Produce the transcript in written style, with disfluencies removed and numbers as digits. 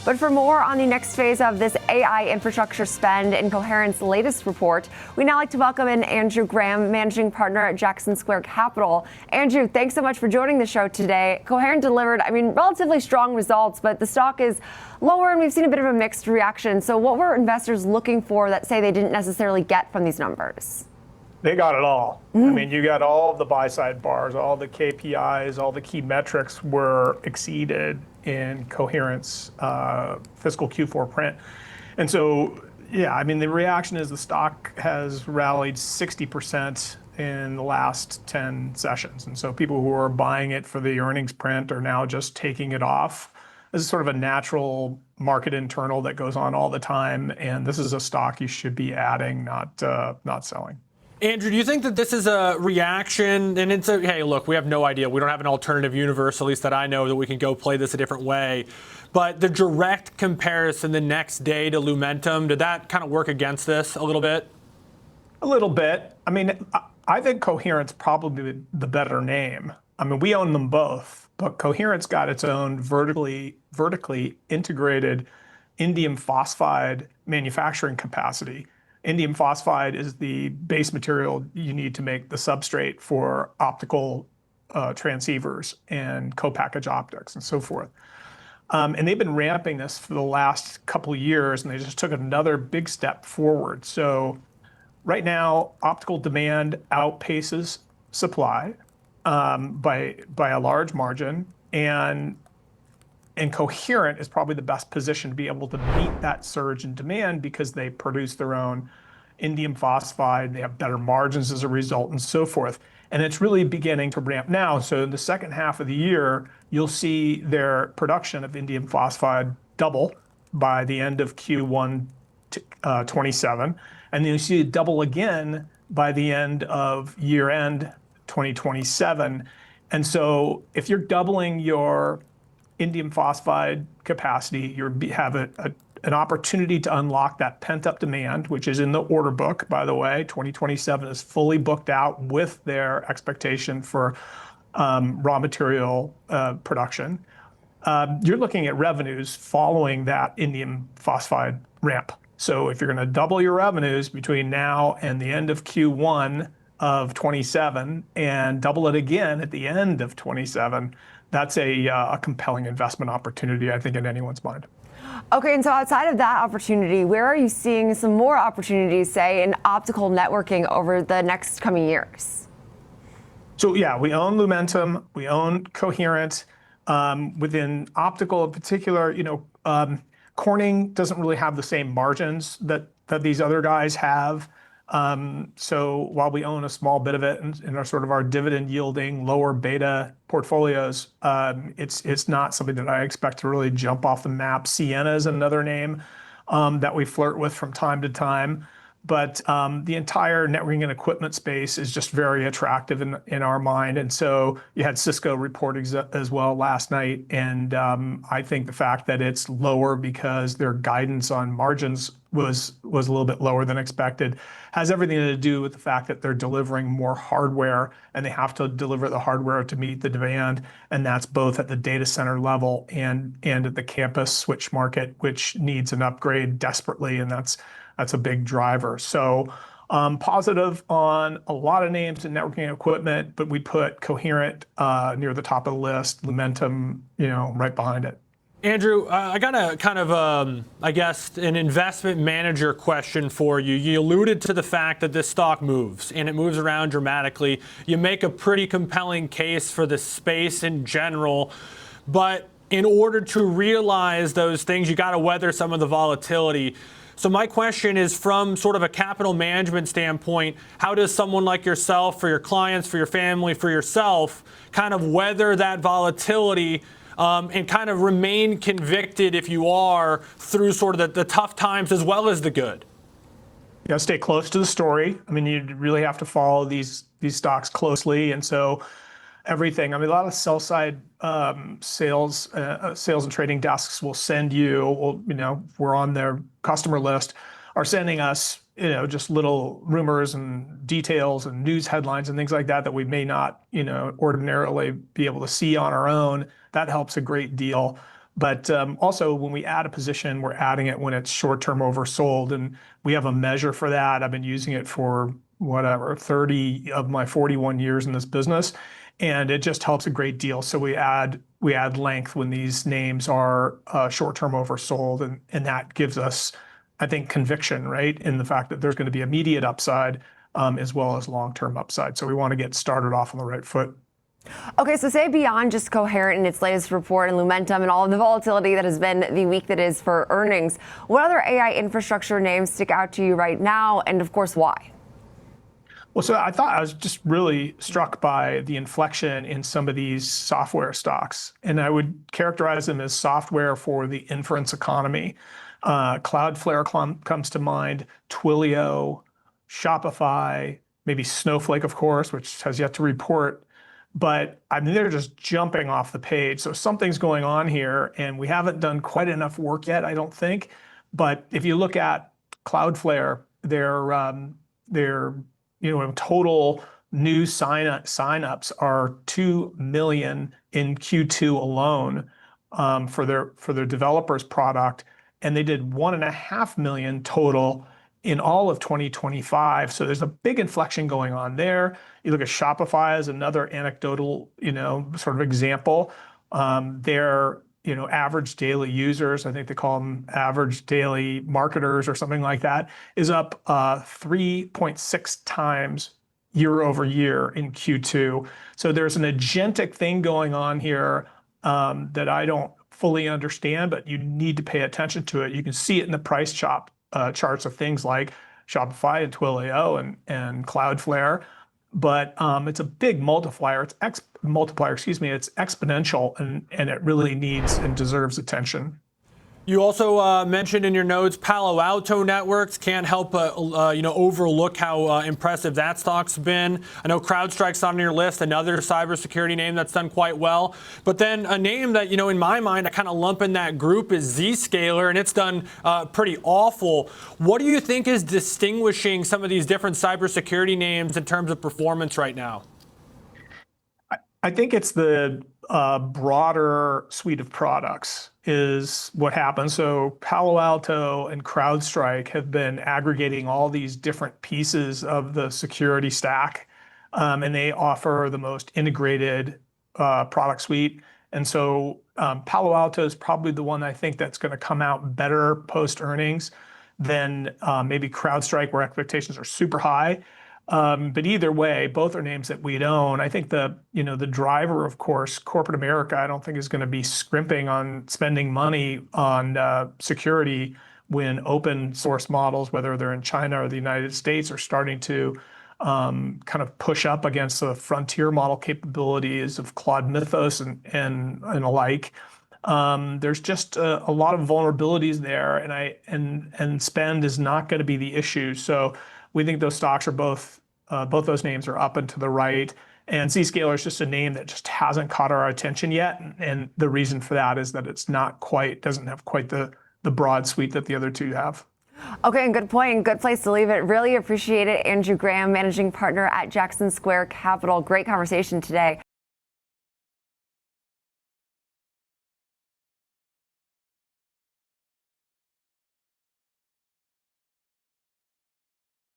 But for more on the next phase of this AI infrastructure spend in Coherent's latest report, we now like to welcome in Andrew Graham, managing partner at Jackson Square Capital. Andrew, thanks so much for joining the show today. Coherent delivered, relatively strong results, but the stock is lower and we've seen a bit of a mixed reaction. So what were investors looking for that say they didn't necessarily get from these numbers? They got it all. You got all of the buy-side bars, all the KPIs, all the key metrics were exceeded in Coherent's fiscal Q4 print. And so, the reaction is the stock has rallied 60% in the last 10 sessions. And so people who are buying it for the earnings print are now just taking it off. This is sort of a natural market internal that goes on all the time. And this is a stock you should be adding, not selling. Andrew, do you think that this is a reaction, and it's hey, look, we have no idea. We don't have an alternative universe, at least that I know, that we can go play this a different way. But the direct comparison the next day to Lumentum, did that kind of work against this a little bit? A little bit. I think Coherent's probably the better name. We own them both, but Coherent's got its own vertically integrated indium phosphide manufacturing capacity. Indium phosphide is the base material you need to make the substrate for optical transceivers and co-package optics and so forth. And they've been ramping this for the last couple of years, and they just took another big step forward. So right now, optical demand outpaces supply by a large margin, and Coherent is probably the best position to be able to meet that surge in demand because they produce their own indium phosphide, they have better margins as a result, and so forth. And it's really beginning to ramp now. So in the second half of the year, you'll see their production of indium phosphide double by the end of Q1 27. And then you see it double again by the end of year-end 2027. And so if you're doubling your indium phosphide capacity, you have an opportunity to unlock that pent-up demand, which is in the order book, by the way. 2027 is fully booked out with their expectation for raw material production. You're looking at revenues following that indium phosphide ramp. So if you're going to double your revenues between now and the end of Q1 of 27 and double it again at the end of 27, that's a compelling investment opportunity, I think, in anyone's mind. Okay, and so outside of that opportunity, where are you seeing some more opportunities, say, in optical networking over the next coming years? So we own Lumentum, we own Coherent. Within optical in particular, Corning doesn't really have the same margins that these other guys have. So while we own a small bit of it in our dividend yielding lower beta portfolios, it's not something that I expect to really jump off the map. Ciena is another name that we flirt with from time to time. But the entire networking and equipment space is just very attractive in our mind. And so you had Cisco report as well last night. And I think the fact that it's lower because their guidance on margins was a little bit lower than expected has everything to do with the fact that they're delivering more hardware and they have to deliver the hardware to meet the demand. And that's both at the data center level and at the campus switch market, which needs an upgrade desperately. And that's a big driver. So positive on a lot of names in networking equipment, but we put Coherent near the top of the list, Lumentum, right behind it. Andrew, I got a kind of, an investment manager question for you. You alluded to the fact that this stock moves, and it moves around dramatically. You make a pretty compelling case for the space in general, but in order to realize those things, you got to weather some of the volatility. So my question is, from sort of a capital management standpoint, how does someone like yourself, for your clients, for your family, for yourself, kind of weather that volatility and kind of remain convicted, if you are, through sort of the tough times as well as the good? You got to stay close to the story. You really have to follow these stocks closely. And so everything, a lot of sell side sales and trading desks will send you, we're on their customer list, are sending us, just little rumors and details and news headlines and things like that we may not, ordinarily be able to see on our own. That helps a great deal. But also, when we add a position, we're adding it when it's short-term oversold, and we have a measure for that. I've been using it for whatever 30 of my 41 years in this business, and it just helps a great deal. So we add length when these names are short-term oversold, and that gives us, I think, conviction, right, in the fact that there's going to be immediate upside as well as long-term upside. So we want to get started off on the right foot. Okay, so say beyond just Coherent and its latest report and Lumentum and all of the volatility that has been the week that is for earnings, what other AI infrastructure names stick out to you right now, and of course, why? Well, so I was just really struck by the inflection in some of these software stocks, and I would characterize them as software for the inference economy. Cloudflare comes to mind, Twilio, Shopify, maybe Snowflake, of course, which has yet to report. But I mean, they're just jumping off the page. So something's going on here, and we haven't done quite enough work yet, I don't think. But if you look at Cloudflare, their total new signups are 2 million in Q2 alone for their developers product, and they did 1.5 million total in all of 2025. So there's a big inflection going on there. You look at Shopify as another anecdotal, sort of example. Their, average daily users, I think they call them average daily marketers or something like that, is up 3.6 times year over year in Q2. So there's an agentic thing going on here that I don't fully understand, but you need to pay attention to it. You can see it in the price charts of things like Shopify and Twilio and Cloudflare, but it's a big multiplier. It's exponential, and it really needs and deserves attention. You also mentioned in your notes Palo Alto Networks. Can't help but overlook how impressive that stock's been. I know CrowdStrike's on your list, another cybersecurity name that's done quite well. But then a name that, in my mind, I kind of lump in that group is Zscaler, and it's done pretty awful. What do you think is distinguishing some of these different cybersecurity names in terms of performance right now? I think it's the broader suite of products is what happens. So Palo Alto and CrowdStrike have been aggregating all these different pieces of the security stack, and they offer the most integrated product suite. And so Palo Alto is probably the one I think that's going to come out better post-earnings than maybe CrowdStrike, where expectations are super high. But either way, both are names that we'd own. I think the driver, of course, corporate America, I don't think is going to be scrimping on spending money on security when open source models, whether they're in China or the United States, are starting to kind of push up against the frontier model capabilities of Claude Mythos and alike. There's just a lot of vulnerabilities there, and spend is not going to be the issue. So we think those stocks are both those names are up and to the right. And Zscaler is just a name that just hasn't caught our attention yet. And the reason for that is that it's doesn't have quite the broad suite that the other two have. Okay, and good point. Good place to leave it. Really appreciate it. Andrew Graham, managing partner at Jackson Square Capital. Great conversation today.